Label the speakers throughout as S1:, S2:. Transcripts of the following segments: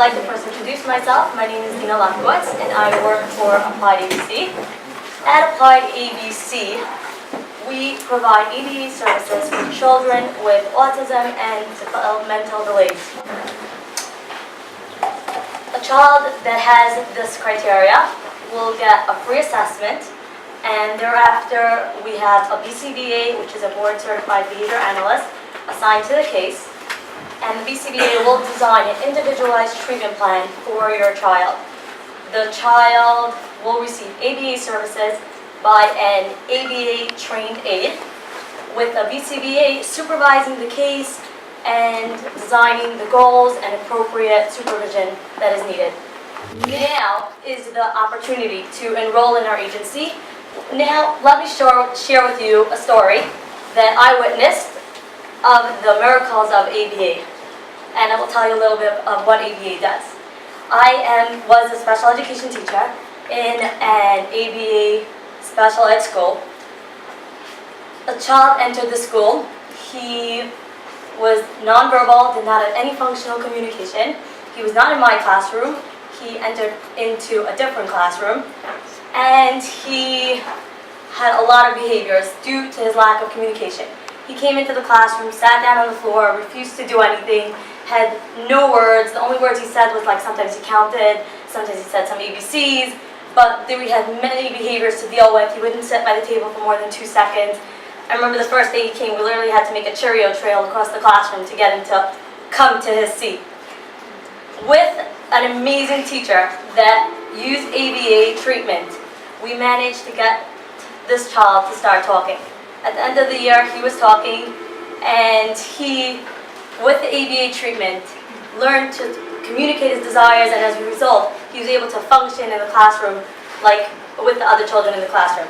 S1: like to first introduce myself. My name is Dina Lafowitz, and I work for Applied ABC. At Applied ABC, we provide EDA services for children with autism and developmental delays. A child that has this criteria will get a free assessment, and thereafter we have a BCBA, which is a board-certified behavior analyst, assigned to the case. And the BCBA will design an individualized treatment plan for your child. The child will receive ABA services by an ABA-trained aide, with a BCBA supervising the case and designing the goals and appropriate supervision that is needed. Now is the opportunity to enroll in our agency. Now, let me share with you a story that I witnessed of the miracles of ABA. And I will tell you a little bit of what ABA does. I was a special education teacher in an ABA special ed school. A child entered the school. He was nonverbal, did not have any functional communication. He was not in my classroom. He entered into a different classroom. And he had a lot of behaviors due to his lack of communication. He came into the classroom, sat down on the floor, refused to do anything, had no words. The only words he said was like sometimes he counted, sometimes he said some ABCs, but then we had many behaviors to deal with. He wouldn't sit by the table for more than 2 seconds. I remember the first day he came, we literally had to make a Cheerio trail across the classroom to get him to come to his seat. With an amazing teacher that used ABA treatment, we managed to get this child to start talking. At the end of the year, he was talking, and he, with the ABA treatment, learned to communicate his desires, and as a result, he was able to function in the classroom like with the other children in the classroom.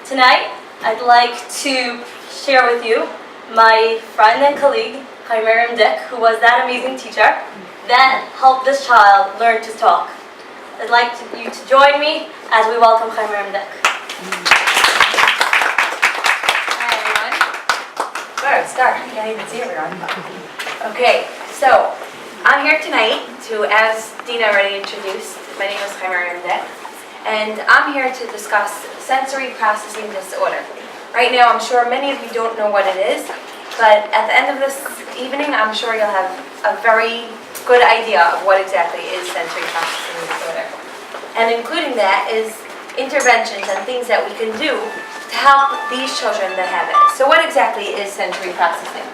S1: Tonight, I'd like to share with you my friend and colleague, Miriam Dick, who was that amazing teacher that helped this child learn to talk. I'd like you to join me as we welcome Miriam Dick.
S2: Where to start? I can't even see everyone. Okay, so I'm here tonight to, as Dina already introduced, my name is Miriam Dick, and I'm here to discuss sensory processing disorder. Right now, I'm sure many of you don't know what it is, but at the end of this evening, I'm sure you'll have a very good idea of what exactly is sensory processing disorder. And including that is interventions and things that we can do to help these children that have it. So what exactly is sensory processing?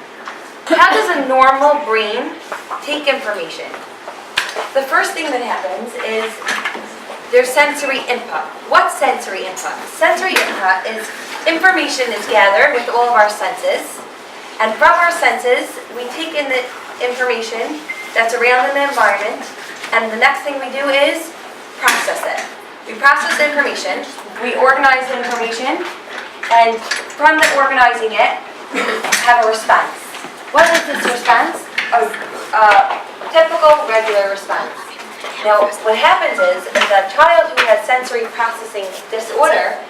S2: How does a normal brain take information? The first thing that happens is there's sensory input. What's sensory input? Sensory input is information is gathered with all of our senses, and from our senses we take in the information that's around in the environment, and the next thing we do is process it. We process the information, we organize the information, and from the organizing it, we have a response. What is this response? A typical regular response. Now, what happens is a child who has sensory processing disorder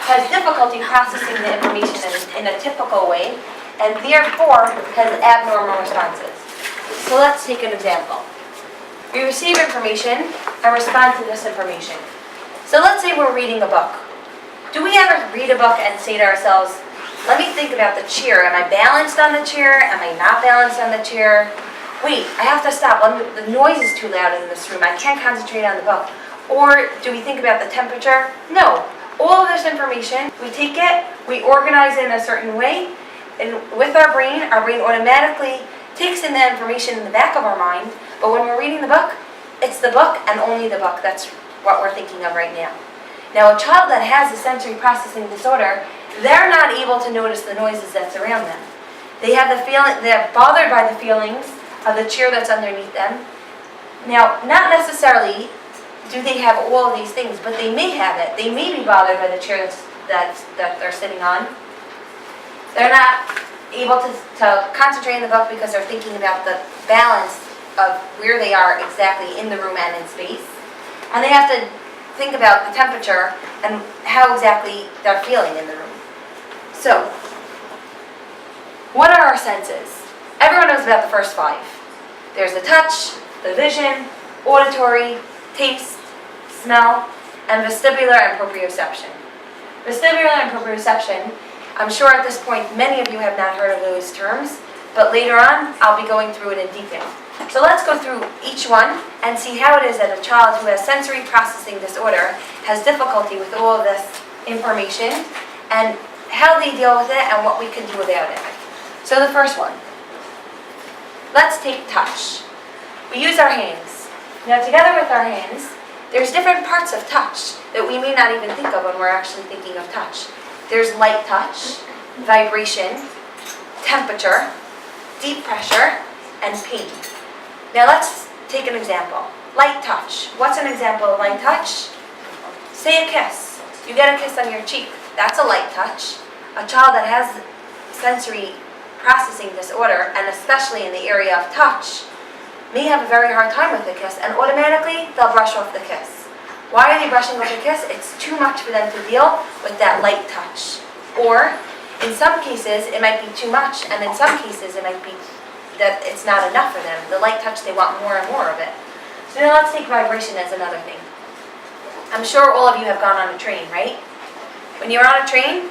S2: has difficulty processing the information in a typical way, and therefore has abnormal responses. So let's take an example. We receive information and respond to this information. So let's say we're reading a book. Do we ever read a book and say to ourselves, let me think about the chair. Am I balanced on the chair? Am I not balanced on the chair? Wait, I have to stop. The noise is too loud in this room. I can't concentrate on the book. Or do we think about the temperature? No. All of this information, we take it, we organize it in a certain way, and with our brain automatically takes in the information in the back of our mind, but when we're reading the book, it's the book and only the book. That's what we're thinking of right now. Now, a child that has a sensory processing disorder, they're not able to notice the noises that's around them. They have the feeling, they're bothered by the feelings of the chair that's underneath them. Now, not necessarily do they have all of these things, but they may have it. They may be bothered by the chair that they're sitting on. They're not able to concentrate in the book because they're thinking about the balance of where they are exactly in the room and in space. And they have to think about the temperature and how exactly they're feeling in the room. So, what are our senses? Everyone knows about the first five. There's the touch, the vision, auditory, taste, smell, and vestibular and proprioception. Vestibular and proprioception, I'm sure at this point many of you have not heard of those terms, but later on I'll be going through it in detail. So let's go through each one and see how it is that a child who has sensory processing disorder has difficulty with all of this information and how they deal with it and what we can do about it. So the first one, let's take touch. We use our hands. Now together with our hands, there's different parts of touch that we may not even think of when we're actually thinking of touch. There's light touch, vibration, temperature, deep pressure, and pain. Now let's take an example. Light touch. What's an example of light touch? Say a kiss. You get a kiss on your cheek. That's a light touch. A child that has sensory processing disorder, and especially in the area of touch, may have a very hard time with the kiss, and automatically they'll brush off the kiss. Why are they brushing off the kiss? It's too much for them to deal with that light touch. Or, in some cases, it might be too much, and in some cases, it might be that it's not enough for them. The light touch, they want more and more of it. So now let's take vibration as another thing. I'm sure all of you have gone on a train, right? When you're on a train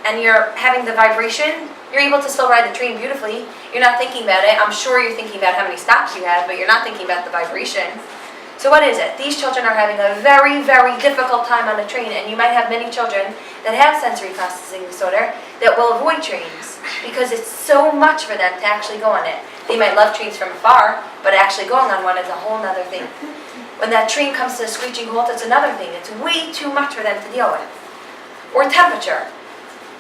S2: and you're having the vibration, you're able to still ride the train beautifully. You're not thinking about it. I'm sure you're thinking about how many stops you have, but you're not thinking about the vibration. So what is it? These children are having a very, very difficult time on a train, and you might have many children that have sensory processing disorder that will avoid trains because it's so much for them to actually go on it. They might love trains from afar, but actually going on one is a whole other thing. When that train comes to a screeching halt, it's another thing. It's way too much for them to deal with. Or temperature.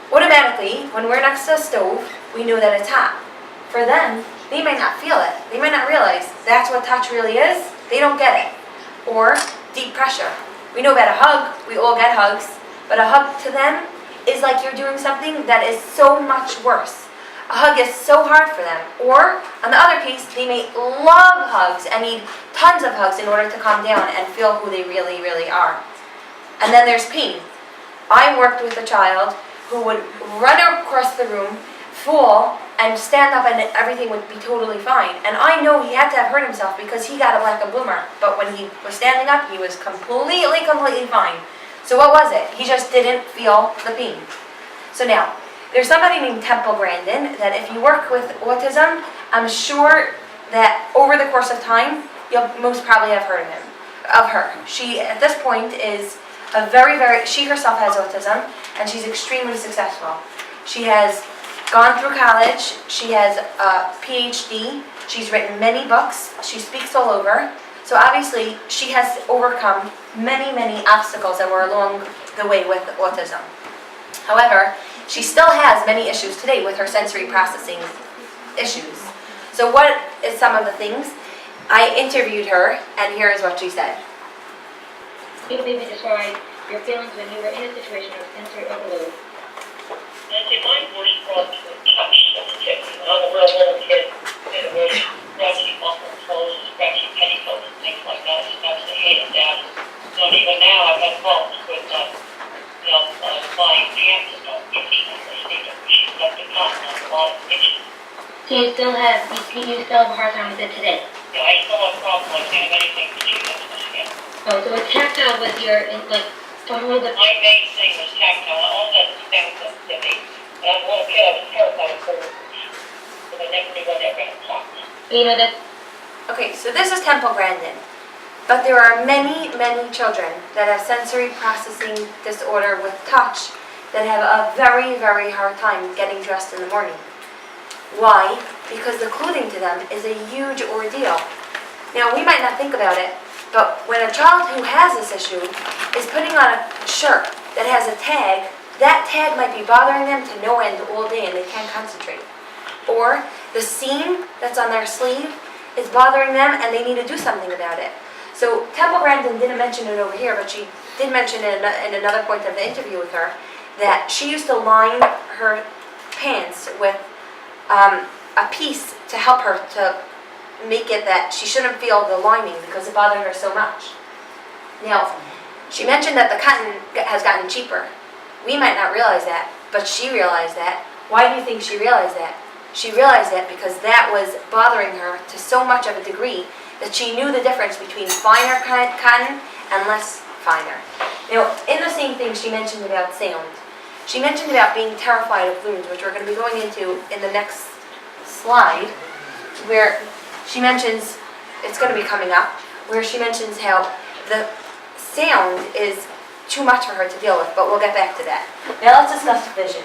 S2: Automatically, when we're next to a stove, we know that it's hot. For them, they might not feel it. They might not realize that's what touch really is. They don't get it. Or deep pressure. We know about a hug. We all get hugs. But a hug to them is like you're doing something that is so much worse. A hug is so hard for them. Or, on the other case, they may love hugs and need tons of hugs in order to calm down and feel who they really, really are. And then there's pain. I worked with a child who would run across the room, fall, and stand up and everything would be totally fine. And I know he had to have hurt himself because he got a black and bloomer. But when he was standing up, he was completely fine. So what was it? He just didn't feel the pain. So now, there's somebody named Temple Grandin that if you work with autism, I'm sure that over the course of time, you'll most probably have heard of her. She, at this point, is she herself has autism, and she's extremely successful. She has gone through college, she has a PhD, she's written many books, she speaks all over. So obviously, she has overcome many, many obstacles that were along the way with autism. However, she still has many issues today with her sensory processing issues. So what is some of the things? I interviewed her, and here is what she said.
S3: Can you maybe describe your feelings when you were in a situation of sensory overload?
S4: I think my worst problems with touch as a kid. When I was a real little kid, it was scratchy muffled clothes, scratchy petticoats, and things like that. I used to hate that. So even now, I've had problems with, buying pants and itching on the state of she's left a cotton on a lot of itching.
S3: So you still have a hard time with it today?
S4: Yeah, I still have problems. I can't have anything to chew on my skin.
S3: Oh, so it's tactile with your, talk a little bit.
S4: My main thing was tactile. All that sound sensitivity. When I was a little kid, I was terrified of birds. Because I never knew what they were going to talk.
S3: That.
S2: Okay, so this is Temple Grandin. But there are many, many children that have sensory processing disorder with touch that have a very, very hard time getting dressed in the morning. Why? Because the clothing to them is a huge ordeal. Now, we might not think about it, but when a child who has this issue is putting on a shirt that has a tag, that tag might be bothering them to no end all day and they can't concentrate. Or the seam that's on their sleeve is bothering them and they need to do something about it. So Temple Grandin didn't mention it over here, but she did mention it in another point of the interview with her, that she used to line her pants with a piece to help her to make it that she shouldn't feel the lining because it bothered her so much. Now, she mentioned that the cotton has gotten cheaper. We might not realize that, but she realized that. Why do you think she realized that? She realized that because that was bothering her to so much of a degree that she knew the difference between finer cotton and less finer. Now, in the same thing, she mentioned about sound. She mentioned about being terrified of balloons, which we're going to be going into in the next slide, where she mentions, it's going to be coming up, where she mentions how the sound is too much for her to deal with, but we'll get back to that. Now let's discuss vision.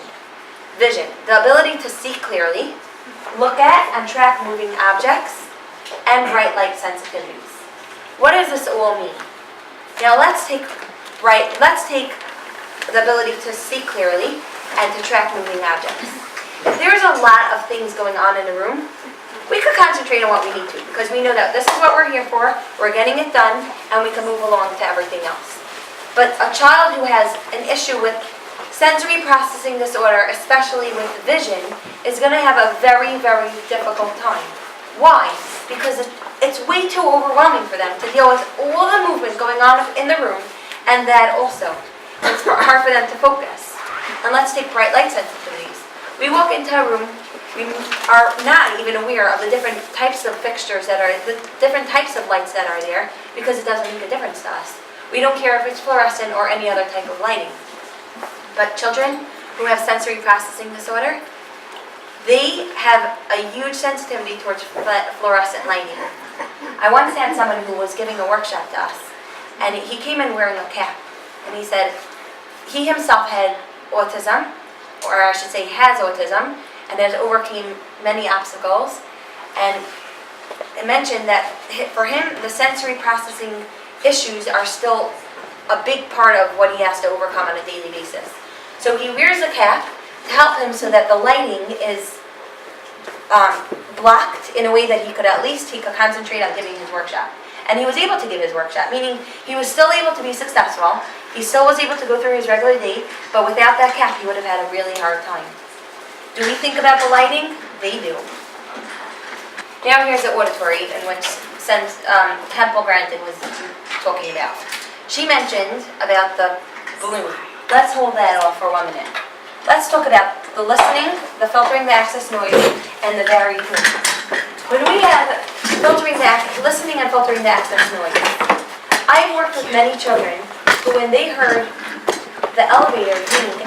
S2: Vision, the ability to see clearly, look at and track moving objects, and bright light sensitivities. What does this all mean? Now let's take the ability to see clearly and to track moving objects. If there's a lot of things going on in the room, we could concentrate on what we need to, because we know that this is what we're here for, we're getting it done, and we can move along to everything else. But a child who has an issue with sensory processing disorder, especially with vision, is going to have a very, very difficult time. Why? Because it's way too overwhelming for them to deal with all the movement going on in the room, and that also. It's hard for them to focus. And let's take bright light sensitivities. We walk into a room, we are not even aware of the different types of fixtures that are, the different types of lights that are there, because it doesn't make a difference to us. We don't care if it's fluorescent or any other type of lighting. But children who have sensory processing disorder, they have a huge sensitivity towards fluorescent lighting. I once had someone who was giving a workshop to us, and he came in wearing a cap, and he said he himself had autism, or I should say has autism, and has overcame many obstacles, and it mentioned that for him the sensory processing issues are still a big part of what he has to overcome on a daily basis. So he wears a cap to help him so that the lighting is blocked in a way that he could concentrate on giving his workshop. And he was able to give his workshop, meaning he was still able to be successful, he still was able to go through his regular day, but without that cap he would have had a really hard time. Do we think about the lighting? They do. Now here's the auditory, in which Temple Granton was talking about. She mentioned about the balloon. Let's hold that off for 1 minute. Let's talk about the listening, the filtering the access noise, and the varied tunes. When we have listening and filtering the access noise, I've worked with many children who, when they heard the elevator ding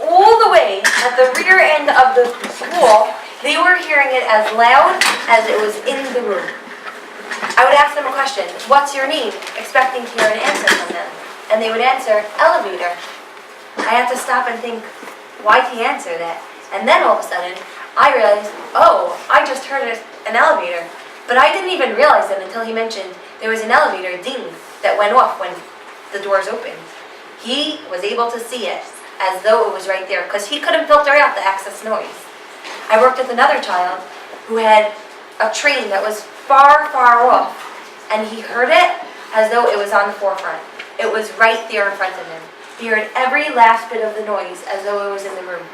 S2: all the way at the rear end of the school, they were hearing it as loud as it was in the room. I would ask them a question, what's your name? Expecting to hear an answer from them. And they would answer, elevator. I had to stop and think, why'd he answer that? And then all of a sudden, I realized, oh, I just heard an elevator. But I didn't even realize it until he mentioned there was an elevator ding that went off when the doors opened. He was able to see it as though it was right there, because he couldn't filter out the access noise. I worked with another child who had a train that was far, far off, and he heard it as though it was on the forefront. It was right there in front of him. He heard every last bit of the noise as though it was in the room.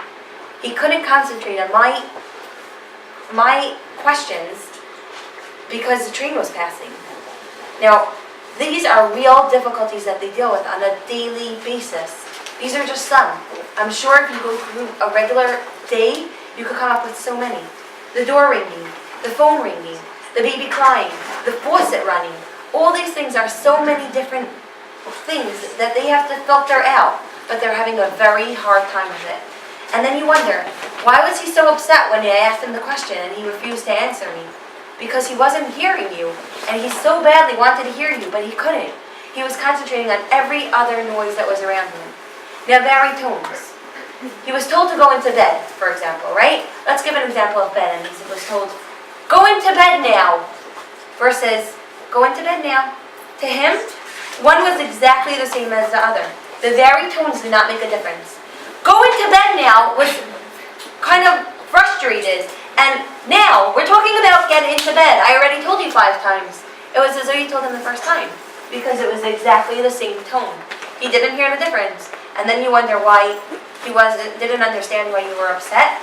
S2: He couldn't concentrate on my questions because the train was passing. Now, these are real difficulties that they deal with on a daily basis. These are just some. I'm sure if you go through a regular day, you could come up with so many. The door ringing, the phone ringing, the baby crying, the faucet running. All these things are so many different things that they have to filter out, but they're having a very hard time with it. And then you wonder, why was he so upset when I asked him the question and he refused to answer me? Because he wasn't hearing you, and he so badly wanted to hear you, but he couldn't. He was concentrating on every other noise that was around him. Now, varied tones. He was told to go into bed, for example, right? Let's give an example of bed, and he was told, go into bed now, versus, go into bed now. To him, one was exactly the same as the other. The varied tones did not make a difference. Go into bed now was kind of frustrated, and now we're talking about get into bed. I already told you 5 times. It was as though you told him the first time, because it was exactly the same tone. He didn't hear the difference, and then you wonder why he didn't understand why you were upset.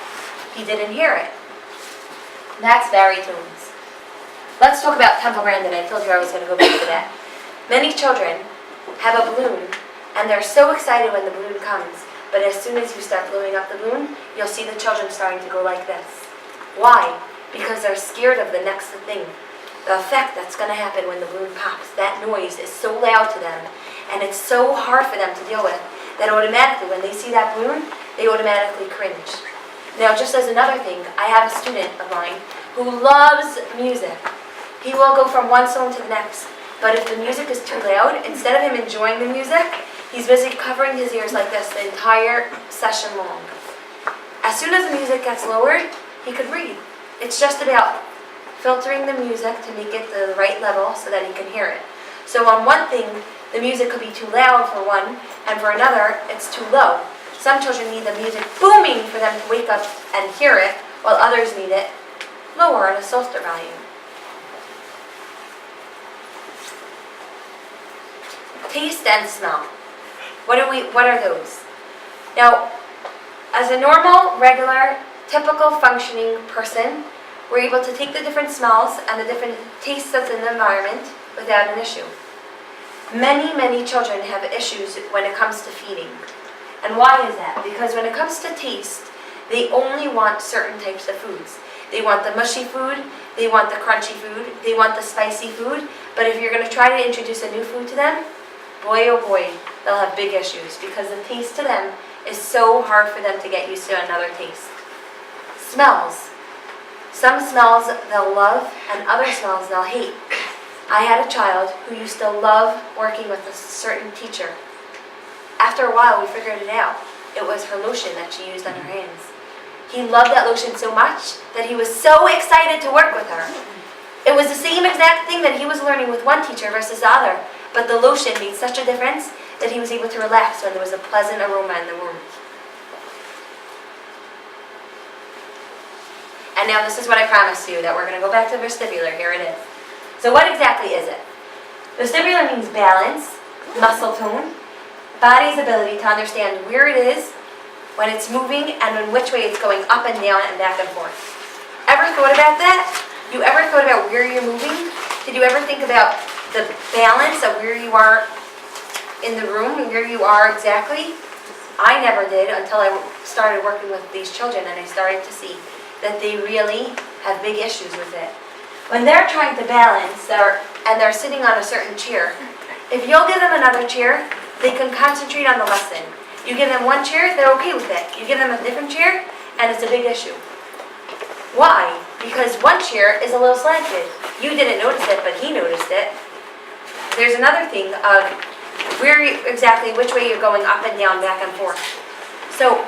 S2: He didn't hear it. That's varied tones. Let's talk about Temple Grandin. I told you I was going to go back to that. Many children have a balloon, and they're so excited when the balloon comes, but as soon as you start blowing up the balloon, you'll see the children starting to go like this. Why? Because they're scared of the next thing. the effect that's going to happen when the balloon pops. That noise is so loud to them, and it's so hard for them to deal with, that automatically, when they see that balloon, they automatically cringe. Now, just as another thing, I have a student of mine who loves music. He will go from one song to the next, but if the music is too loud, instead of him enjoying the music, he's busy covering his ears like this the entire session long. As soon as the music gets lowered, he could read. It's just about filtering the music to make it the right level so that he can hear it. So on one thing, the music could be too loud for one, and for another, it's too low. Some children need the music booming for them to wake up and hear it, while others need it lower on a softer volume. Taste and smell. What are those? Now, as a normal, regular, typical functioning person, we're able to take the different smells and the different tastes that's in the environment without an issue. Many children have issues when it comes to feeding. And why is that? Because when it comes to taste, they only want certain types of foods. They want the mushy food, they want the crunchy food, they want the spicy food, but if you're going to try to introduce a new food to them, boy oh boy, they'll have big issues because the taste to them is so hard for them to get used to another taste. Smells. Some smells they'll love and other smells they'll hate. I had a child who used to love working with a certain teacher. After a while we figured it out. It was her lotion that she used on her hands. He loved that lotion so much that he was so excited to work with her. It was the same exact thing that he was learning with one teacher versus the other, but the lotion made such a difference that he was able to relax when there was a pleasant aroma in the room. And now this is what I promised you, that we're going to go back to vestibular. Here it is. So what exactly is it? Vestibular means balance, muscle tone, body's ability to understand where it is, when it's moving, and in which way it's going up and down and back and forth. Ever thought about that? You ever thought about where you're moving? Did you ever think about the balance of where you are in the room and where you are exactly? I never did until I started working with these children and I started to see that they really have big issues with it. When they're trying to balance and they're sitting on a certain chair, if you'll give them another chair, they can concentrate on the lesson. You give them one chair, they're okay with it. You give them a different chair, and it's a big issue. Why? Because one chair is a little slanted. You didn't notice it, but he noticed it. There's another thing of exactly which way you're going up and down, back and forth. So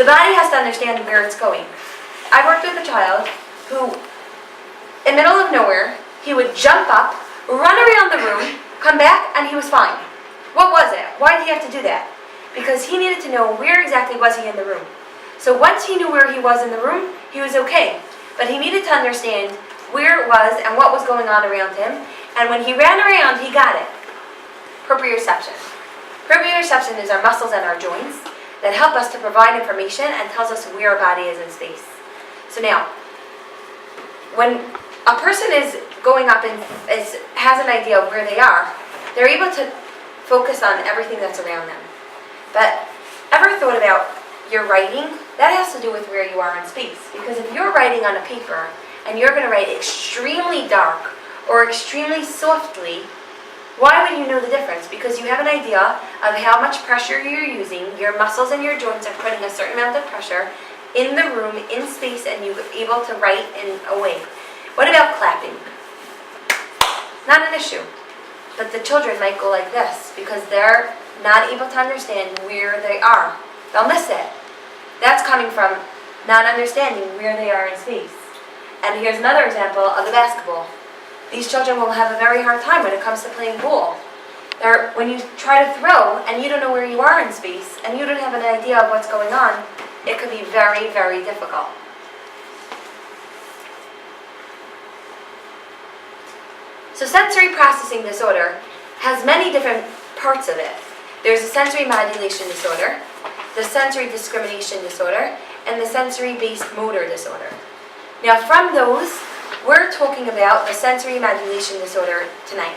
S2: the body has to understand where it's going. I worked with a child who, in the middle of nowhere, he would jump up, run around the room, come back, and he was fine. What was it? Why did he have to do that? Because he needed to know where exactly was he in the room. So once he knew where he was in the room, he was okay. But he needed to understand where it was and what was going on around him. And when he ran around, he got it. Proprioception. Proprioception is our muscles and our joints that help us to provide information and tells us where our body is in space. So now, when a person is going up and has an idea of where they are, they're able to focus on everything that's around them. But ever thought about your writing? That has to do with where you are in space. Because if you're writing on a paper and you're going to write extremely dark or extremely softly, why would you know the difference? Because you have an idea of how much pressure you're using. Your muscles and your joints are putting a certain amount of pressure in the room, in space, and you're able to write in a way. What about clapping? Not an issue. But the children might go like this because they're not able to understand where they are. They'll miss it. That's coming from not understanding where they are in space. And here's another example of the basketball. These children will have a very hard time when it comes to playing ball. When you try to throw and you don't know where you are in space and you don't have an idea of what's going on, it could be very, very difficult. So sensory processing disorder has many different parts of it. There's a sensory modulation disorder, the sensory discrimination disorder, and the sensory-based motor disorder. Now from those, we're talking about the sensory modulation disorder tonight.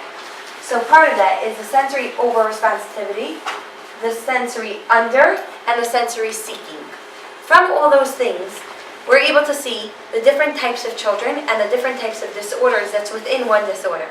S2: So part of that is the sensory over-responsivity, the sensory under, and the sensory seeking. From all those things, we're able to see the different types of children and the different types of disorders that's within one disorder.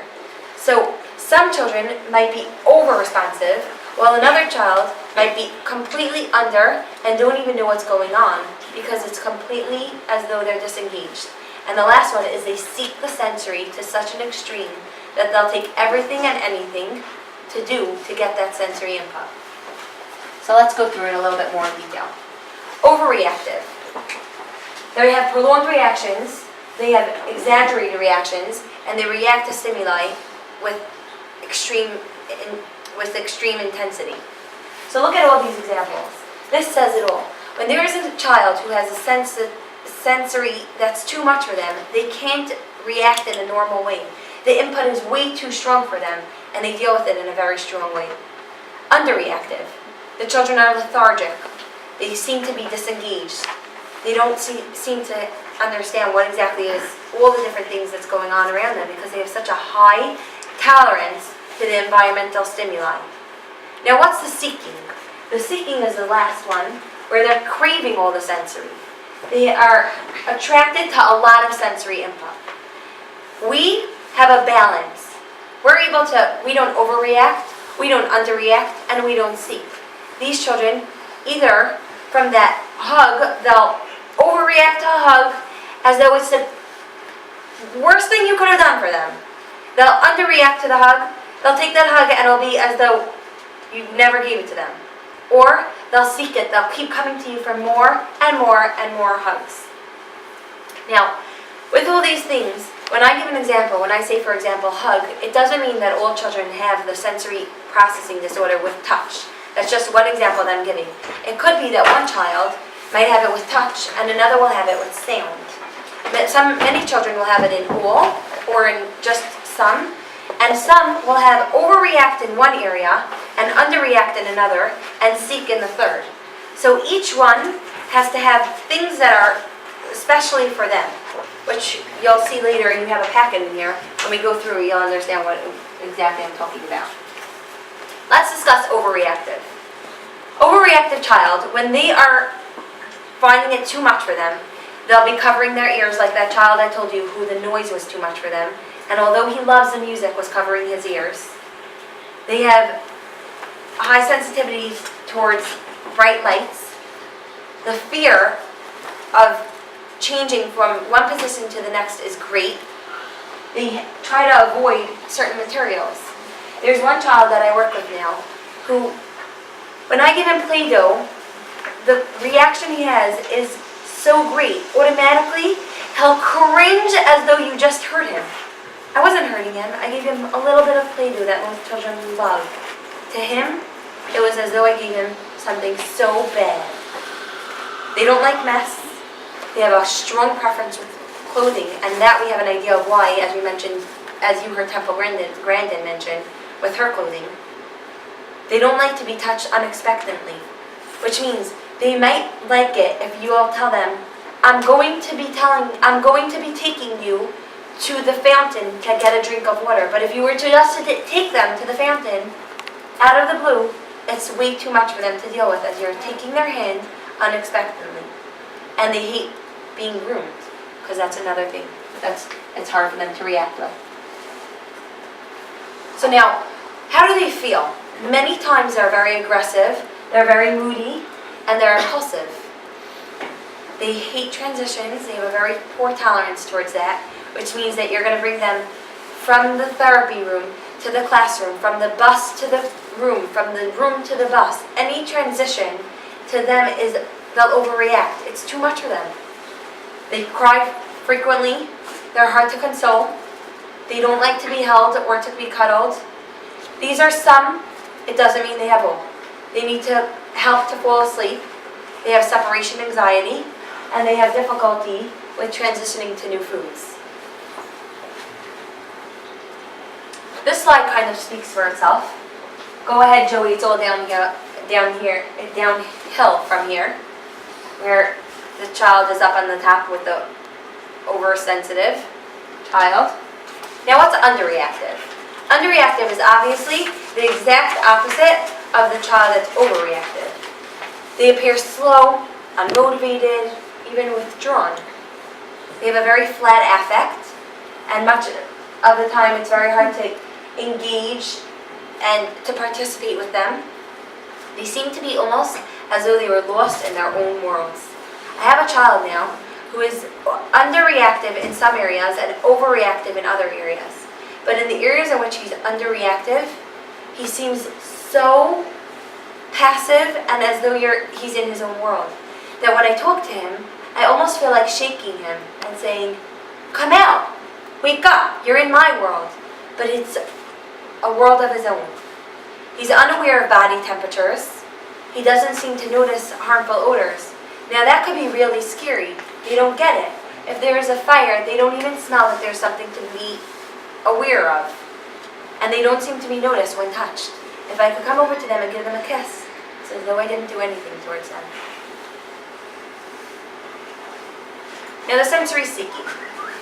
S2: So some children might be over-responsive, while another child might be completely under and don't even know what's going on because it's completely as though they're disengaged. And the last one is they seek the sensory to such an extreme that they'll take everything and anything to do to get that sensory input. So let's go through it a little bit more in detail. Overreactive. They have prolonged reactions, they have exaggerated reactions, and they react to stimuli with extreme intensity. So look at all these examples. This says it all. When there is a child who has a sensory that's too much for them, they can't react in a normal way. The input is way too strong for them, and they deal with it in a very strong way. Underreactive. The children are lethargic. They seem to be disengaged. They don't seem to understand what exactly is all the different things that's going on around them because they have such a high tolerance to the environmental stimuli. Now what's the seeking? The seeking is the last one, where they're craving all the sensory. They are attracted to a lot of sensory input. We have a balance. We don't overreact, we don't underreact, and we don't seek. These children, either from that hug, they'll overreact to a hug as though it's the worst thing you could have done for them. They'll underreact to the hug, they'll take that hug and it'll be as though you never gave it to them. Or they'll seek it, they'll keep coming to you for more and more and more hugs. Now, with all these things, when I give an example, when I say, for example, hug, it doesn't mean that all children have the sensory processing disorder with touch. That's just one example that I'm giving. It could be that one child might have it with touch and another will have it with sound. Many children will have it in all or in just some, and some will have overreact in one area and underreact in another and seek in the third. So each one has to have things that are especially for them, which you'll see later. You have a packet in here. When we go through, you'll understand what exactly I'm talking about. Let's discuss overreactive. Overreactive child, when they are finding it too much for them, they'll be covering their ears like that child I told you who the noise was too much for them. And although he loves the music, was covering his ears. They have high sensitivity towards bright lights. The fear of changing from one position to the next is great. They try to avoid certain materials. There's one child that I work with now who, when I give him Play-Doh, the reaction he has is so great. Automatically, he'll cringe as though you just hurt him. I wasn't hurting him. I gave him a little bit of Play-Doh that most children love. To him, it was as though I gave him something so bad. They don't like mess. They have a strong preference with clothing, and that we have an idea of why, as we mentioned, as you heard Temple Grandin mention, with her clothing. They don't like to be touched unexpectedly, which means they might like it if you all tell them, I'm going to be taking you to the fountain to get a drink of water. But if you were to just take them to the fountain, out of the blue, it's way too much for them to deal with as you're taking their hand unexpectedly. And they hate being groomed, because that's another thing it's hard for them to react with. So now, how do they feel? Many times they're very aggressive, they're very moody, and they're impulsive. They hate transitions, they have a very poor tolerance towards that, which means that you're going to bring them from the therapy room to the classroom, from the bus to the room, from the room to the bus. Any transition to them is, they'll overreact. It's too much for them. They cry frequently, they're hard to console, they don't like to be held or to be cuddled. These are some, it doesn't mean they have all. They need to help to fall asleep, they have separation anxiety, and they have difficulty with transitioning to new foods. This slide kind of speaks for itself. Go ahead, Joey, it's all downhill from here, where the child is up on the top with the oversensitive child. Now what's underreactive? Underreactive is obviously the exact opposite of the child that's overreactive. They appear slow, unmotivated, even withdrawn. They have a very flat affect, and much of the time it's very hard to engage and to participate with them. They seem to be almost as though they were lost in their own worlds. I have a child now who is underreactive in some areas and overreactive in other areas. But in the areas in which he's underreactive, he seems so passive and as though he's in his own world, that when I talk to him, I almost feel like shaking him and saying, "Come out, wake up, you're in my world." But it's a world of his own. He's unaware of body temperatures. He doesn't seem to notice harmful odors. Now that could be really scary. They don't get it. If there is a fire, they don't even smell that there's something to be aware of. And they don't seem to be noticed when touched. If I could come over to them and give them a kiss, it's as though I didn't do anything towards them. Now the sensory seeking.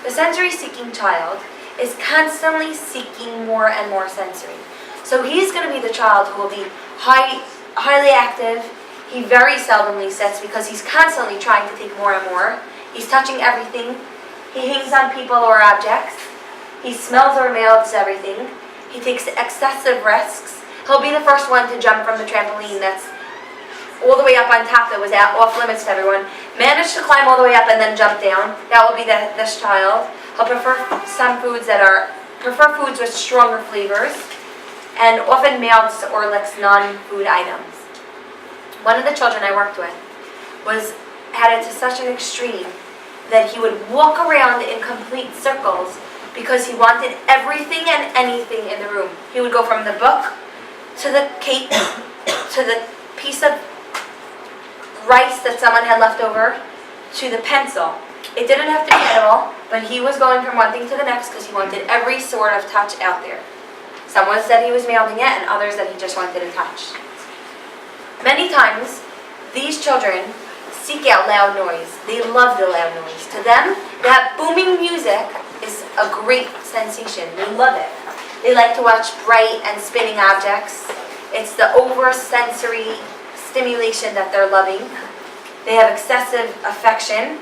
S2: The sensory seeking child is constantly seeking more and more sensory. So he's going to be the child who will be highly active. He very seldomly sits because he's constantly trying to take more and more. He's touching everything. He hangs on people or objects. He smells or mouths everything. He takes excessive risks. He'll be the first one to jump from the trampoline that's all the way up on top that was off limits to everyone. Managed to climb all the way up and then jump down. That will be this child. He'll prefer foods with stronger flavors, and often mouths or licks non-food items. One of the children I worked with had it to such an extreme that he would walk around in complete circles because he wanted everything and anything in the room. He would go from the book to the cake to the piece of rice that someone had left over to the pencil. It didn't have to be edible, but he was going from one thing to the next because he wanted every sort of touch out there. Someone said he was mouthing it, and others that he just wanted a touch. Many times, these children seek out loud noise. They love the loud noise. To them, that booming music is a great sensation. They love it. They like to watch bright and spinning objects. It's the over-sensory stimulation that they're loving. They have excessive affection,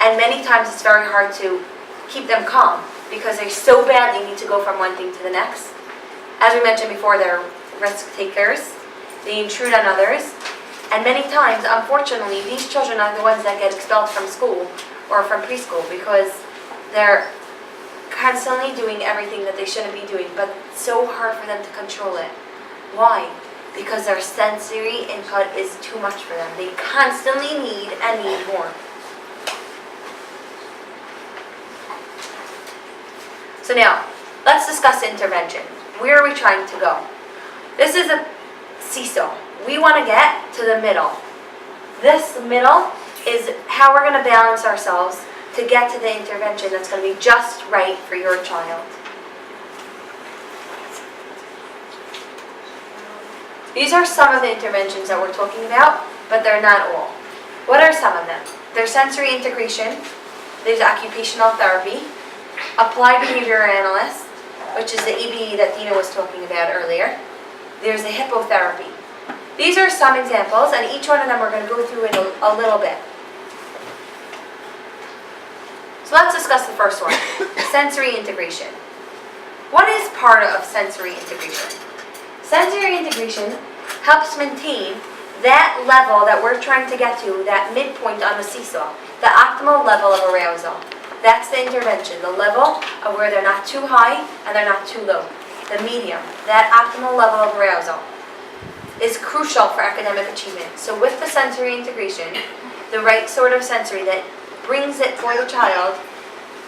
S2: and many times it's very hard to keep them calm because they so badly need to go from one thing to the next. As we mentioned before, they're risk takers. They intrude on others, and many times, unfortunately, these children are the ones that get expelled from school or from preschool because they're constantly doing everything that they shouldn't be doing, but it's so hard for them to control it. Why? Because their sensory input is too much for them. They constantly need and need more. So now, let's discuss intervention. Where are we trying to go? This is a seesaw. We want to get to the middle. This middle is how we're going to balance ourselves to get to the intervention that's going to be just right for your child. These are some of the interventions that we're talking about, but they're not all. What are some of them? There's sensory integration, there's occupational therapy, applied behavior analyst, which is the EBE that Dina was talking about earlier. There's a hippotherapy. These are some examples, and each one of them we're going to go through in a little bit. So let's discuss the first one, sensory integration. What is part of sensory integration? Sensory integration helps maintain that level that we're trying to get to, that midpoint on the seesaw, the optimal level of arousal. That's the intervention, the level of where they're not too high and they're not too low. The medium, that optimal level of arousal, is crucial for academic achievement. So with the sensory integration, the right sort of sensory that brings it for the child,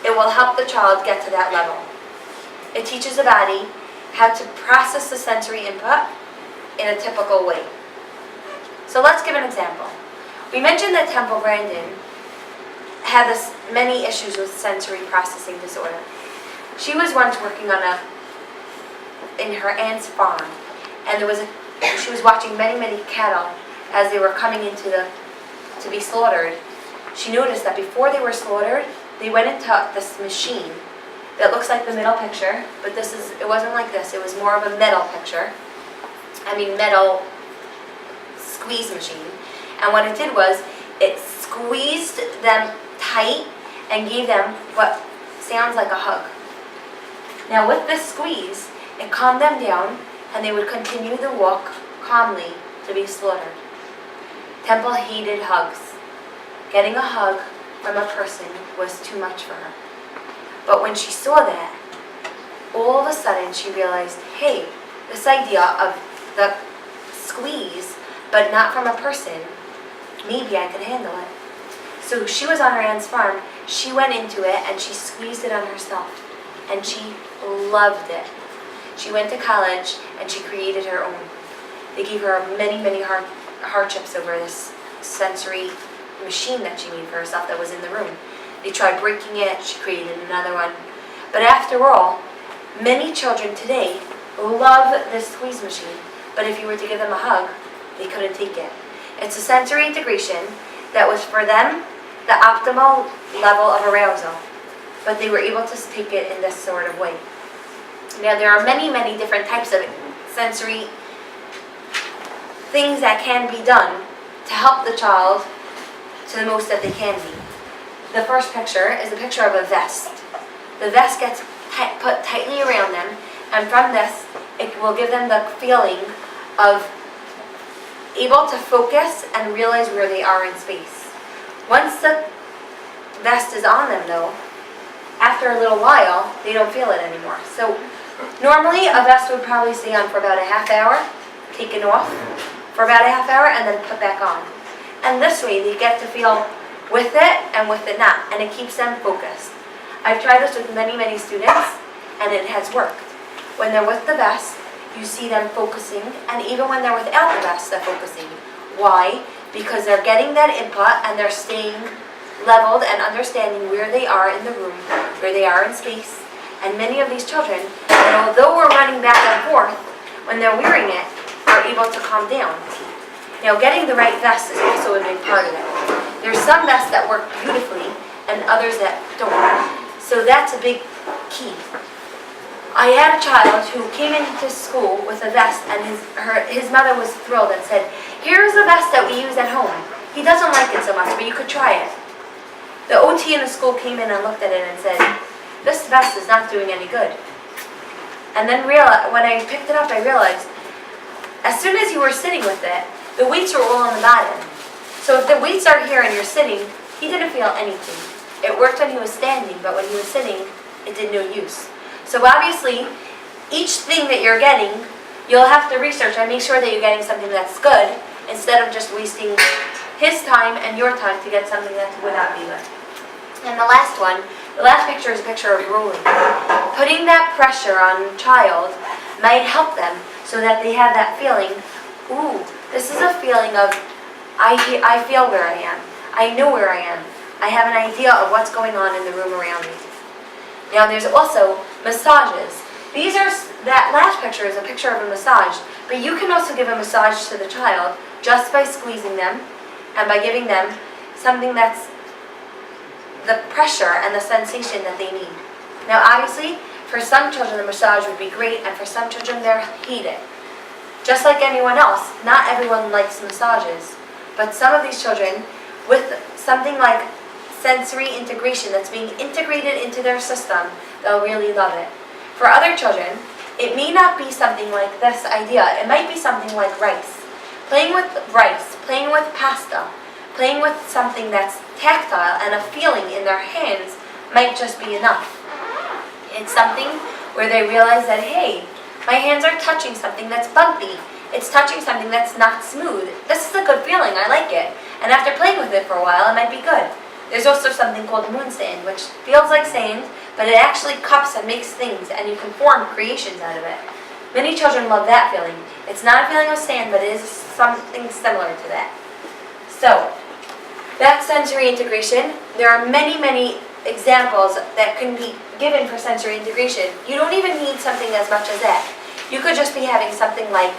S2: it will help the child get to that level. It teaches the body how to process the sensory input in a typical way. So let's give an example. We mentioned that Temple Grandin had many issues with sensory processing disorder. She was once working in her aunt's farm, and she was watching many cattle as they were coming into to be slaughtered. She noticed that before they were slaughtered, they went into this machine that looks like the middle picture, but it wasn't like this. It was more of a metal picture. Metal squeeze machine. And what it did was, it squeezed them tight and gave them what sounds like a hug. Now with this squeeze, it calmed them down and they would continue the walk calmly to be slaughtered. Temple hated hugs. Getting a hug from a person was too much for her. But when she saw that, all of a sudden she realized, hey, this idea of the squeeze, but not from a person, maybe I could handle it. So she was on her aunt's farm, she went into it and she squeezed it on herself. And she loved it. She went to college and she created her own. They gave her many hardships over this sensory machine that she made for herself that was in the room. They tried breaking it, she created another one. But after all, many children today love this squeeze machine, but if you were to give them a hug, they couldn't take it. It's a sensory integration that was for them the optimal level of arousal, but they were able to take it in this sort of way. Now there are many different types of sensory things that can be done to help the child to the most that they can be. The first picture is a picture of a vest. The vest gets put tightly around them, and from this, it will give them the feeling of able to focus and realize where they are in space. Once the vest is on them though, after a little while, they don't feel it anymore. So normally a vest would probably stay on for about a half hour, taken off for about a half hour, and then put back on. And this way they get to feel with it and with it not, and it keeps them focused. I've tried this with many students, and it has worked. When they're with the vest, you see them focusing, and even when they're without the vest, they're focusing. Why? Because they're getting that input and they're staying leveled and understanding where they are in the room, where they are in space. And many of these children, and although we're running back and forth, when they're wearing it, are able to calm down. Now, getting the right vest is also a big part of it. There's some vests that work beautifully and others that don't. So that's a big key. I had a child who came into school with a vest, and his mother was thrilled and said, "Here's a vest that we use at home. He doesn't like it so much, but you could try it." The OT in the school came in and looked at it and said, "This vest is not doing any good." And then when I picked it up, I realized, as soon as you were sitting with it, the weights were all on the bottom. So if the weights are here and you're sitting, he didn't feel anything. It worked when he was standing, but when he was sitting, it did no use. So obviously, each thing that you're getting, you'll have to research and make sure that you're getting something that's good, instead of just wasting his time and your time to get something that would not be good. And the last picture is a picture of rolling. Putting that pressure on child might help them so that they have that feeling, ooh, this is a feeling of, I feel where I am. I know where I am. I have an idea of what's going on in the room around me. Now there's also massages. That last picture is a picture of a massage, but you can also give a massage to the child just by squeezing them and by giving them something that's the pressure and the sensation that they need. Now obviously, for some children the massage would be great, and for some children they hate it. Just like anyone else, not everyone likes massages, but some of these children, with something like sensory integration that's being integrated into their system, they'll really love it. For other children, it may not be something like this idea. It might be something like rice. Playing with rice, playing with pasta, playing with something that's tactile and a feeling in their hands might just be enough. It's something where they realize that, hey, my hands are touching something that's bumpy. It's touching something that's not smooth. This is a good feeling, I like it. And after playing with it for a while, it might be good. There's also something called moon sand, which feels like sand, but it actually cups and makes things, and you can form creations out of it. Many children love that feeling. It's not a feeling of sand, but it is something similar to that. So, that's sensory integration. There are many examples that can be given for sensory integration. You don't even need something as much as that. You could just be having something like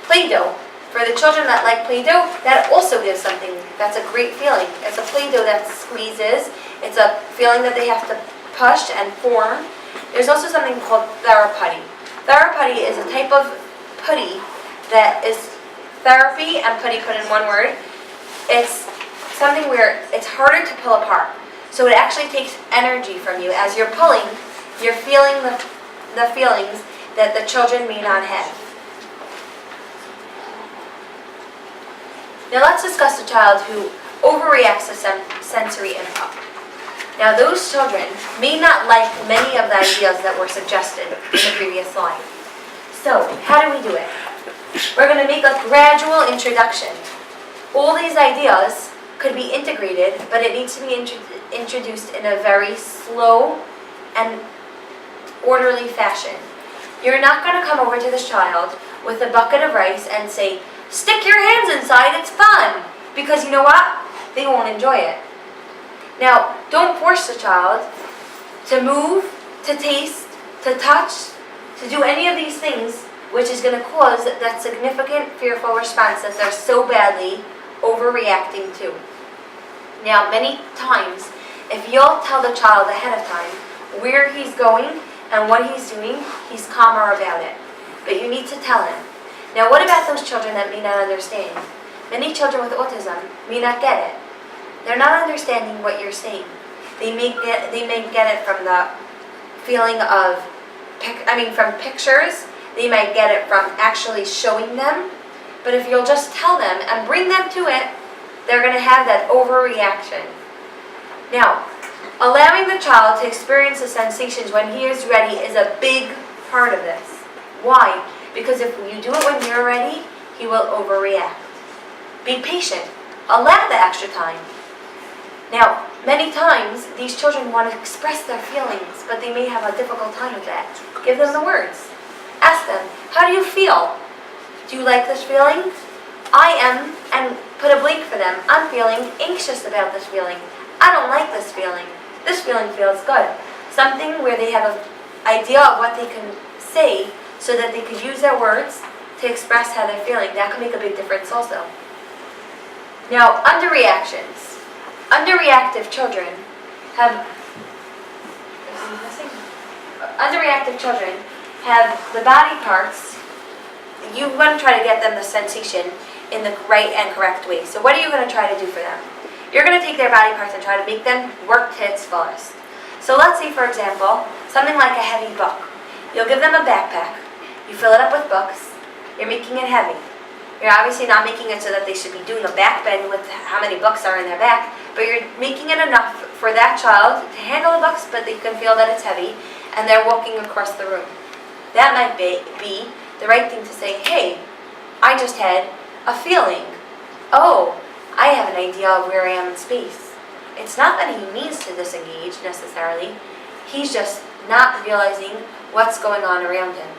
S2: Play-Doh. For the children that like Play-Doh, that also gives something that's a great feeling. It's a Play-Doh that squeezes. It's a feeling that they have to push and form. There's also something called theraputty. Theraputty is a type of putty that is therapy and putty put in one word. It's something where it's harder to pull apart. So it actually takes energy from you. As you're pulling, you're feeling the feelings that the children may not have. Now let's discuss the child who overreacts to sensory input. Now those children may not like many of the ideas that were suggested in the previous slide. So how do we do it? We're going to make a gradual introduction. All these ideas could be integrated, but it needs to be introduced in a very slow and orderly fashion. You're not going to come over to this child with a bucket of rice and say, "Stick your hands inside, it's fun," because you know what? They won't enjoy it. Now, don't force the child to move, to taste, to touch, to do any of these things, which is going to cause that significant fearful response that they're so badly overreacting to. Now, many times, if you'll tell the child ahead of time where he's going and what he's doing, he's calmer about it. But you need to tell him. Now, what about those children that may not understand? Many children with autism may not get it. They're not understanding what you're saying. They may get it from the feeling of, from pictures. They might get it from actually showing them. But if you'll just tell them and bring them to it, they're going to have that overreaction. Now, allowing the child to experience the sensations when he is ready is a big part of this. Why? Because if you do it when you're ready, he will overreact. Be patient. Allow the extra time. Now, many times, these children want to express their feelings, but they may have a difficult time with that. Give them the words. Ask them, how do you feel? Do you like this feeling? I am, and put a blank for them. I'm feeling anxious about this feeling. I don't like this feeling. This feeling feels good. Something where they have an idea of what they can say so that they could use their words to express how they're feeling. That can make a big difference also. Now, underreactions. Underreactive children have the body parts. You want to try to get them the sensation in the right and correct way. So what are you going to try to do for them? You're going to take their body parts and try to make them work to its fullest. So let's say, for example, something like a heavy book. You'll give them a backpack. You fill it up with books. You're making it heavy. You're obviously not making it so that they should be doing a back bend with how many books are in their back, but you're making it enough for that child to handle the books, but they can feel that it's heavy, and they're walking across the room. That might be the right thing to say, "Hey, I just had a feeling. Oh, I have an idea of where I am in space." It's not that he needs to disengage necessarily. He's just not realizing what's going on around him.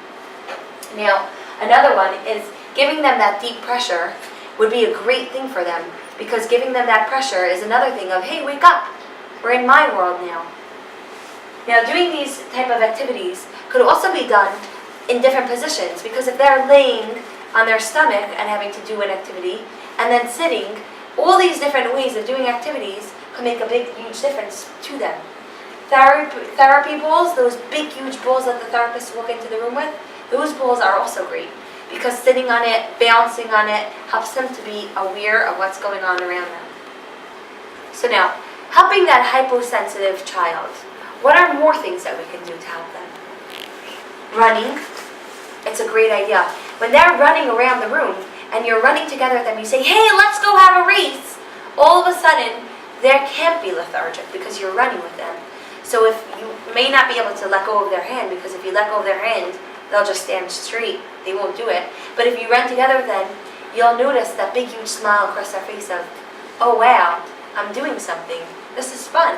S2: Now, another one is giving them that deep pressure would be a great thing for them, because giving them that pressure is another thing of, "Hey, wake up. We're in my world now." Now, doing these type of activities could also be done in different positions, because if they're laying on their stomach and having to do an activity, and then sitting, all these different ways of doing activities can make a big, huge difference to them. Therapy balls, those big, huge balls that the therapists walk into the room with, those balls are also great, because sitting on it, bouncing on it, helps them to be aware of what's going on around them. So now, helping that hyposensitive child. What are more things that we can do to help them? Running. It's a great idea. When they're running around the room and you're running together with them, you say, "Hey, let's go have a race." All of a sudden, they can't be lethargic because you're running with them. So if you may not be able to let go of their hand, because if you let go of their hand, they'll just stand straight. They won't do it. But if you run together with them, you'll notice that big, huge smile across their face of, "Oh, wow, I'm doing something. This is fun."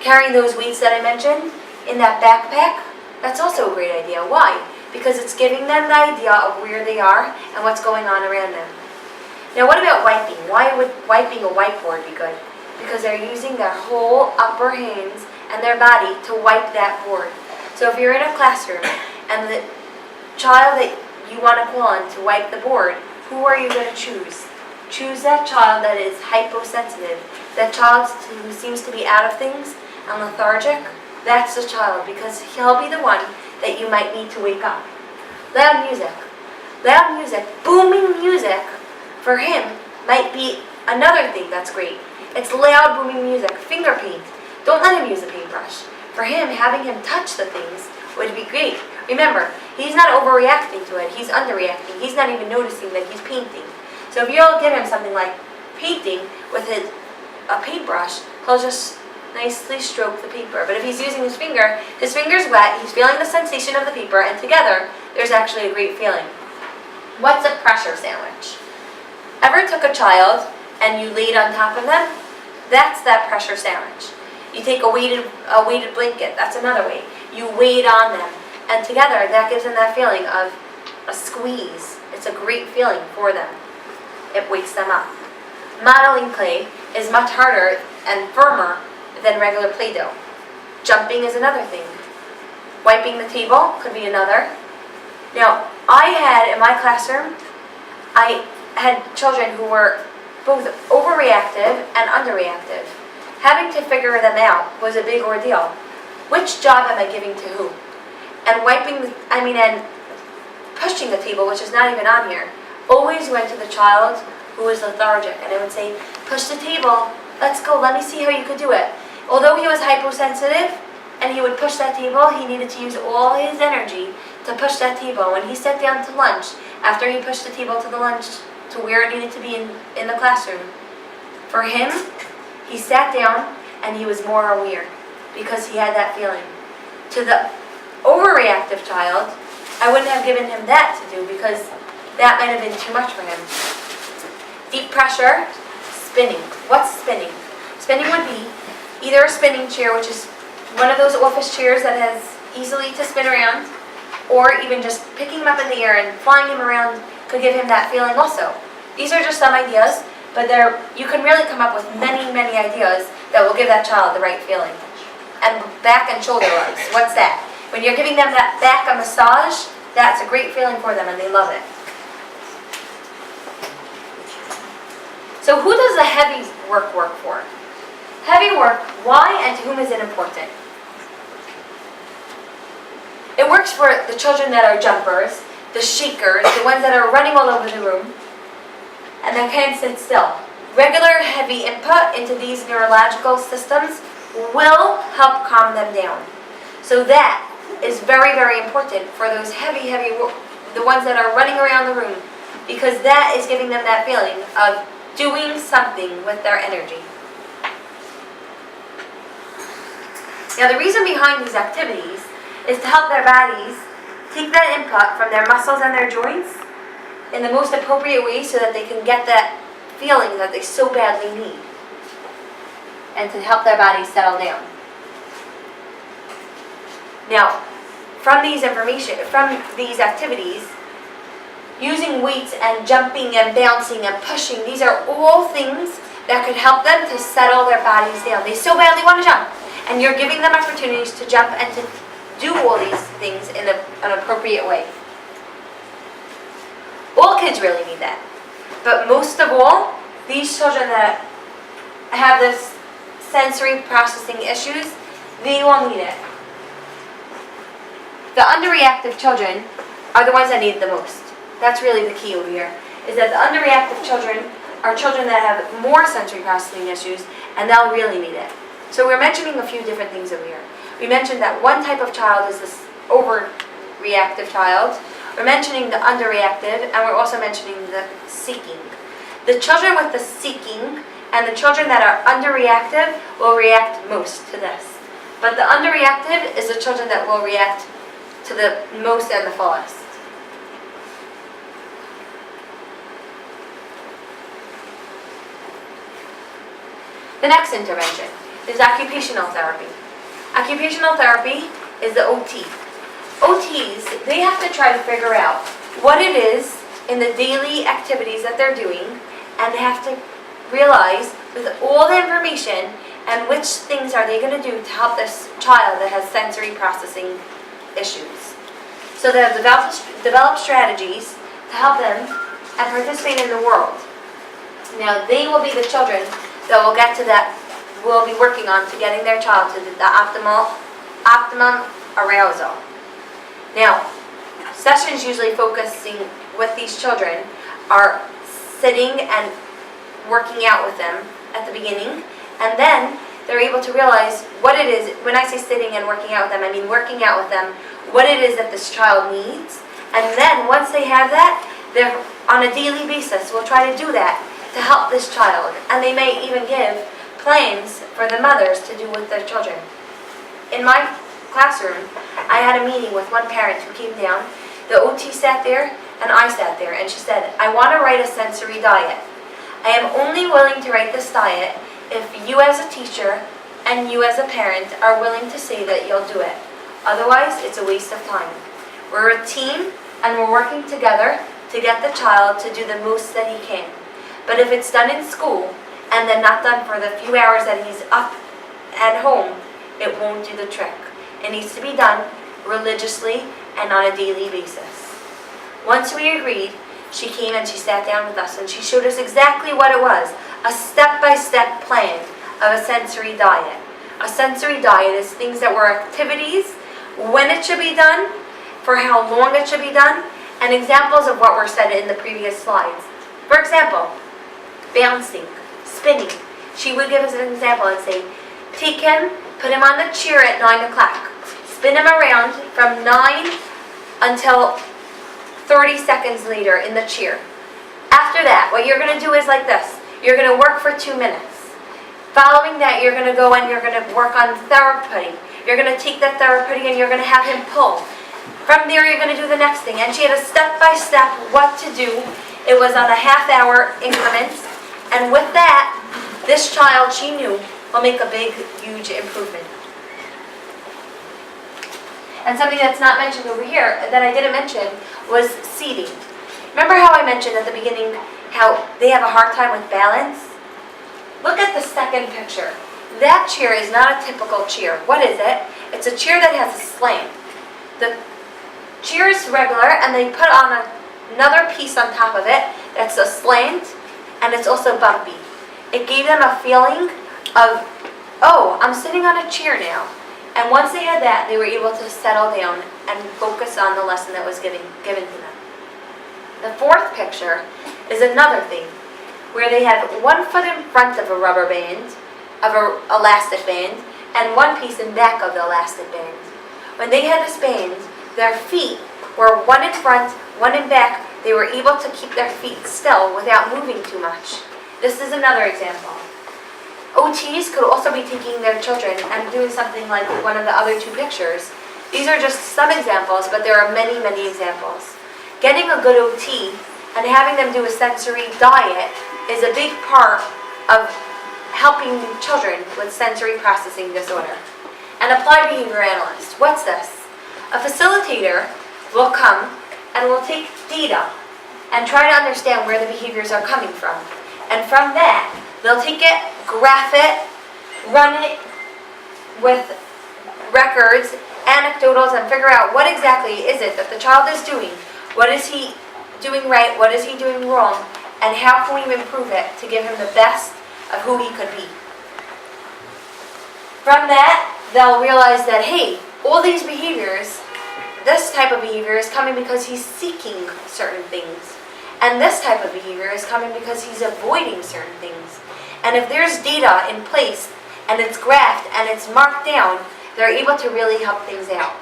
S2: Carrying those weights that I mentioned in that backpack, that's also a great idea. Why? Because it's giving them the idea of where they are and what's going on around them. Now, what about wiping? Why would wiping a whiteboard be good? Because they're using their whole upper hands and their body to wipe that board. So if you're in a classroom and the child that you want to call on to wipe the board, who are you going to choose? Choose that child that is hyposensitive, that child who seems to be out of things and lethargic. That's the child, because he'll be the one that you might need to wake up. Loud music, booming music for him might be Another thing that's great, it's loud booming music, finger paint. Don't let him use a paintbrush. For him, having him touch the things would be great. Remember, he's not overreacting to it, he's underreacting. He's not even noticing that he's painting. So if you'll give him something like painting with a paintbrush, he'll just nicely stroke the paper. But if he's using his finger's wet, he's feeling the sensation of the paper, and together, there's actually a great feeling. What's a pressure sandwich? Ever took a child and you laid on top of them? That's that pressure sandwich. You take a weighted blanket, that's another way. You weight on them, and together that gives them that feeling of a squeeze. It's a great feeling for them. It wakes them up. Modeling clay is much harder and firmer than regular Play-Doh. Jumping is another thing. Wiping the table could be another. Now, in my classroom, I had children who were both overreactive and underreactive. Having to figure them out was a big ordeal. Which job am I giving to who? And and pushing the table, which is not even on here, always went to the child who was lethargic. And I would say, push the table, let's go, let me see how you could do it. Although he was hyposensitive and he would push that table, he needed to use all his energy to push that table. When he sat down to lunch, after he pushed the table to the lunch, to where it needed to be in the classroom, for him, he sat down and he was more aware because he had that feeling. To the overreactive child, I wouldn't have given him that to do because that might have been too much for him. Deep pressure, spinning. What's spinning? Spinning would be either a spinning chair, which is one of those office chairs that has easily to spin around, or even just picking him up in the air and flying him around could give him that feeling also. These are just some ideas, but you can really come up with many, many ideas that will give that child the right feeling. And back and shoulder rubs, what's that? When you're giving them that back a massage, that's a great feeling for them and they love it. So who does the heavy work for? Heavy work, why and to whom is it important? It works for the children that are jumpers, the shakers, the ones that are running all over the room, and that can't sit still. Regular heavy input into these neurological systems will help calm them down. So that is very, very important for those the ones that are running around the room, because that is giving them that feeling of doing something with their energy. Now the reason behind these activities is to help their bodies take that input from their muscles and their joints in the most appropriate way so that they can get that feeling that they so badly need, and to help their bodies settle down. Now, from these activities, using weights and jumping and bouncing and pushing, these are all things that could help them to settle their bodies down. They so badly want to jump, and you're giving them opportunities to jump and to do all these things in an appropriate way. All kids really need that. But most of all, these children that have this sensory processing issues, they will need it. The underreactive children are the ones that need it the most. That's really the key over here, is that the underreactive children are children that have more sensory processing issues, and they'll really need it. So we're mentioning a few different things over here. We mentioned that one type of child is this overreactive child. We're mentioning the underreactive, and we're also mentioning the seeking. The children with the seeking and the children that are underreactive will react most to this. But the underreactive is the children that will react to the most and the fullest. The next intervention is occupational therapy. Occupational therapy is the OT. OTs, they have to try to figure out what it is in the daily activities that they're doing, and they have to realize with all the information and which things are they going to do to help this child that has sensory processing issues. So they'll develop strategies to help them and participate in the world. Now they will be the children that will get to that, will be working on to getting their child to the optimum arousal. Now, sessions usually focusing with these children are sitting and working out with them at the beginning, and then they're able to realize what it is. When I say sitting and working out with them, I mean working out with them, what it is that this child needs. And then once they have that, they're on a daily basis will try to do that to help this child. And they may even give plans for the mothers to do with their children. In my classroom, I had a meeting with one parent who came down. The OT sat there and I sat there, and she said, I want to write a sensory diet. I am only willing to write this diet if you as a teacher and you as a parent are willing to say that you'll do it. Otherwise, it's a waste of time. We're a team and we're working together to get the child to do the most that he can. But if it's done in school and then not done for the few hours that he's up at home, it won't do the trick. It needs to be done religiously and on a daily basis. Once we agreed, she came and she sat down with us and she showed us exactly what it was, a step-by-step plan of a sensory diet. A sensory diet is things that were activities, when it should be done, for how long it should be done, and examples of what were said in the previous slides. For example, bouncing, spinning. She would give us an example and say, take him, put him on the chair at 9 o'clock. Spin him around from 9 until 30 seconds later in the chair. After that, what you're going to do is like this. You're going to work for 2 minutes. Following that, you're going to go and you're going to work on therapy. You're going to take that therapy and you're going to have him pull. From there, you're going to do the next thing. And she had a step-by-step what to do. It was on a half-hour increments. And with that, this child, she knew, will make a big, huge improvement. And something that's not mentioned over here, that I didn't mention, was seating. Remember how I mentioned at the beginning how they have a hard time with balance? Look at the second picture. That chair is not a typical chair. What is it? It's a chair that has a slant. The chair is regular and they put on another piece on top of it that's a slant and it's also bumpy. It gave them a feeling of, oh, I'm sitting on a chair now. And once they had that, they were able to settle down and focus on the lesson that was given to them. The fourth picture is another thing, where they had one foot in front of a rubber band, of an elastic band, and one piece in back of the elastic band. When they had this band, their feet were one in front, one in back. They were able to keep their feet still without moving too much. This is another example. OTs could also be taking their children and doing something like one of the other two pictures. These are just some examples, but there are many, many examples. Getting a good OT and having them do a sensory diet is a big part of helping children with sensory processing disorder. An applied behavior analyst, what's this? A facilitator will come and will take data and try to understand where the behaviors are coming from. And from that, they'll take it, graph it, run it with records, anecdotals, and figure out what exactly is it that the child is doing. What is he doing right? What is he doing wrong? And how can we improve it to give him the best of who he could be? From that, they'll realize that, hey, all these behaviors, this type of behavior is coming because he's seeking certain things. And this type of behavior is coming because he's avoiding certain things. And if there's data in place, and it's graphed, and it's marked down, they're able to really help things out.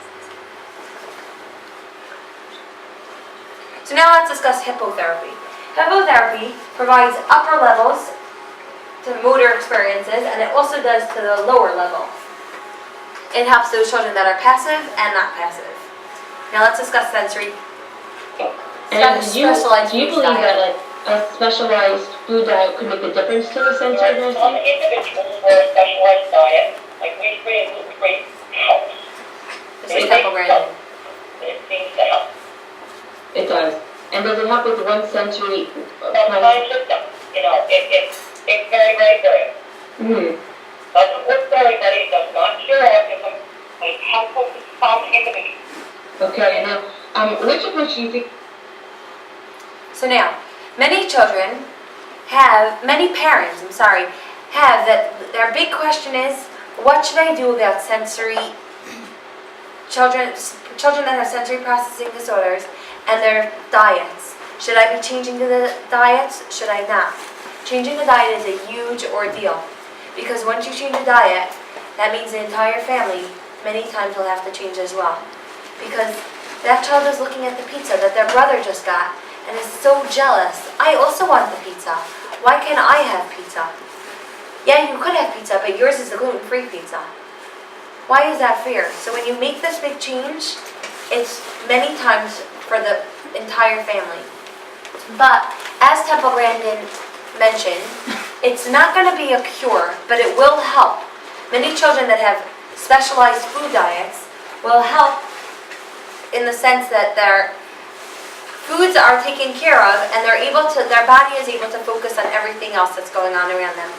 S2: So now let's discuss hippotherapy. Hippotherapy provides upper levels to motor experiences, and it also does to the lower level. It helps those children that are passive and not passive. Now let's discuss sensory.
S5: And do you
S2: Specialized
S5: believe
S2: food diet.
S5: that like a specialized food diet could make a difference to the sensory
S4: Some
S5: processing?
S4: individuals for a specialized diet, like wheat-free and gluten-free, helps.
S2: This is Temple Grandin.
S4: It seems to help.
S5: It does. And does it help with one sensory
S4: Sometimes it does. You know, it's very, very good.
S5: Mm-hmm.
S4: Doesn't work for everybody, does not cure autism, but it's helpful to some individuals.
S5: Okay, now, which approach do you think?
S2: So now, many parents, have that their big question is, what should I do about children that have sensory processing disorders and their diets? Should I be changing the diets? Should I not? Changing the diet is a huge ordeal because once you change a diet, that means the entire family many times will have to change as well. Because that child is looking at the pizza that their brother just got and is so jealous. I also want the pizza. Why can't I have pizza? Yeah, you could have pizza, but yours is the gluten-free pizza. Why is that fair? So when you make this big change, it's many times for the entire family. But as Temple Grandin mentioned, it's not going to be a cure, but it will help. Many children that have specialized food diets will help in the sense that their foods are taken care of and their body is able to focus on everything else that's going on around them.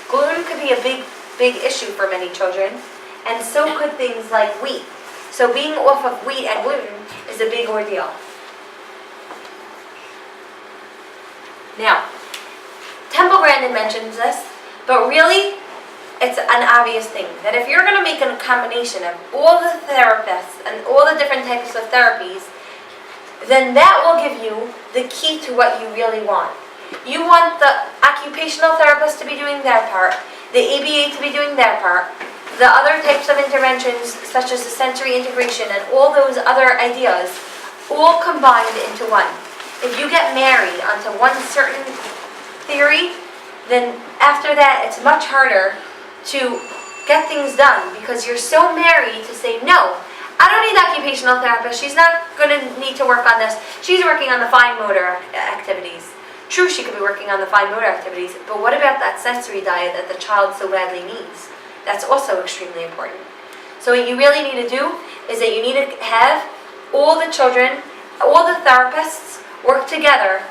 S2: Gluten could be a big issue for many children, and so could things like wheat. So being off of wheat and gluten is a big ordeal. Now, Temple Grandin mentions this, but really, it's an obvious thing that if you're going to make a combination of all the therapists and all the different types of therapies, then that will give you the key to what you really want. You want the occupational therapist to be doing their part, the ABA to be doing their part, the other types of interventions such as the sensory integration and all those other ideas all combined into one. If you get married onto one certain theory, then after that it's much harder to get things done because you're so married to say, no, I don't need an occupational therapist. She's not going to need to work on this. She's working on the fine motor activities. True, she could be working on the fine motor activities, but what about that sensory diet that the child so badly needs? That's also extremely important. So what you really need to do is that you need to have all the children, all the therapists work together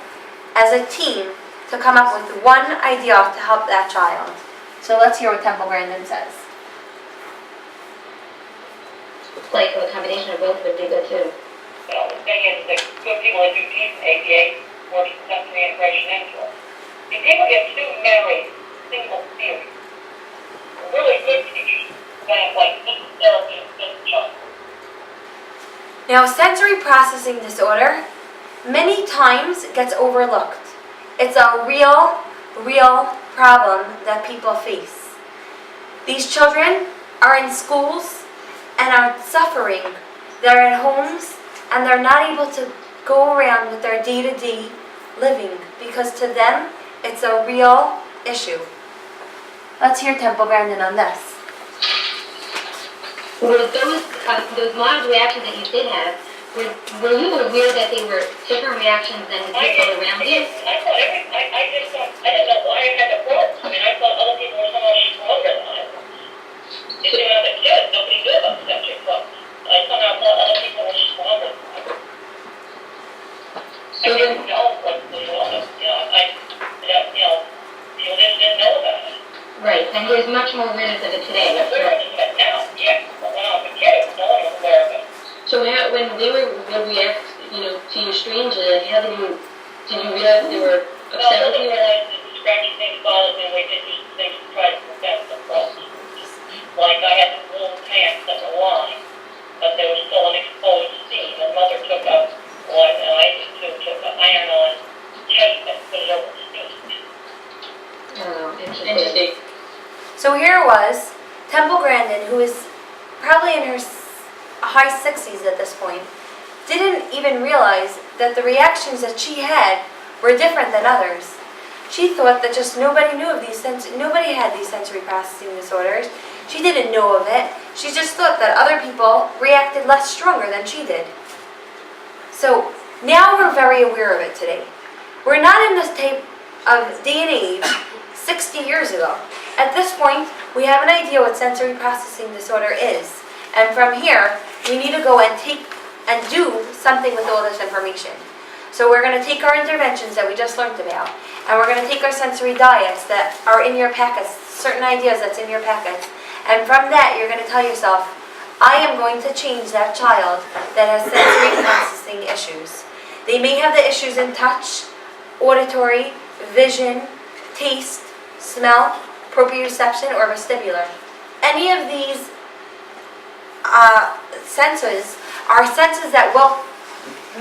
S2: as a team to come up with one idea to help that child. So let's hear what Temple Grandin says.
S3: Like a combination of both would be good too.
S4: Well, the thing is, the good people that do teach ABA work sensory integration into it. See, people get too married, single theory. Really good teachers that like this therapy is just.
S2: Now, sensory processing disorder many times gets overlooked. It's a real problem that people face. These children are in schools and are suffering. They're at homes and they're not able to go around with their day-to-day living because to them it's a real issue. Let's hear Temple Grandin on this.
S3: Were those mild reactions that you did have, were you aware that they were different reactions than the people around you?
S4: I thought I just thought, I didn't know why I had the problems. I mean, I thought other people were so much stronger than I was. When I was a kid, nobody knew about sensory problems. I somehow thought other people were stronger than I was. I didn't know what was wrong. People didn't know about it.
S3: Right, and there's much more awareness of it today.
S4: They're aware of it now, yeah. But when I was a kid, no one was aware of it.
S5: So when they would react, to you strangely, how did you realize they were upset with you?
S4: Well, I realized that the scratchy things bothered me, and we did these things to try to prevent the problem. Like I had the wool pants that were lined, but there was still an exposed seam, and Mother took a, and I did too, took an iron-on tape and put it over the seam.
S5: Oh, interesting.
S2: So here was Temple Grandin, who is probably in her high 60s at this point, didn't even realize that the reactions that she had were different than others. She thought that just nobody knew of nobody had these sensory processing disorders. She didn't know of it. She just thought that other people reacted less stronger than she did. So now we're very aware of it today. We're not in this type of day and age 60 years ago. At this point, we have an idea what sensory processing disorder is. And from here, we need to go and do something with all this information. So we're going to take our interventions that we just learned about, and we're going to take our sensory diets that are in your packets, certain ideas that's in your packets, and from that you're going to tell yourself, I am going to change that child that has sensory processing issues. They may have the issues in touch, auditory, vision, taste, smell, proprioception, or vestibular. Any of these senses are senses that will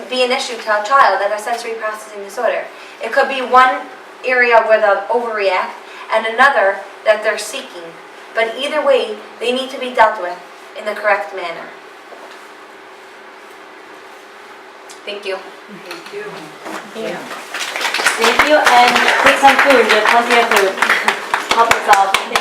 S2: be an issue to a child that has sensory processing disorder. It could be one area where they'll overreact, and another that they're seeking. But either way, they need to be dealt with in the correct manner. Thank you.
S1: Thank you, and take some food, there's plenty of food. Help yourself.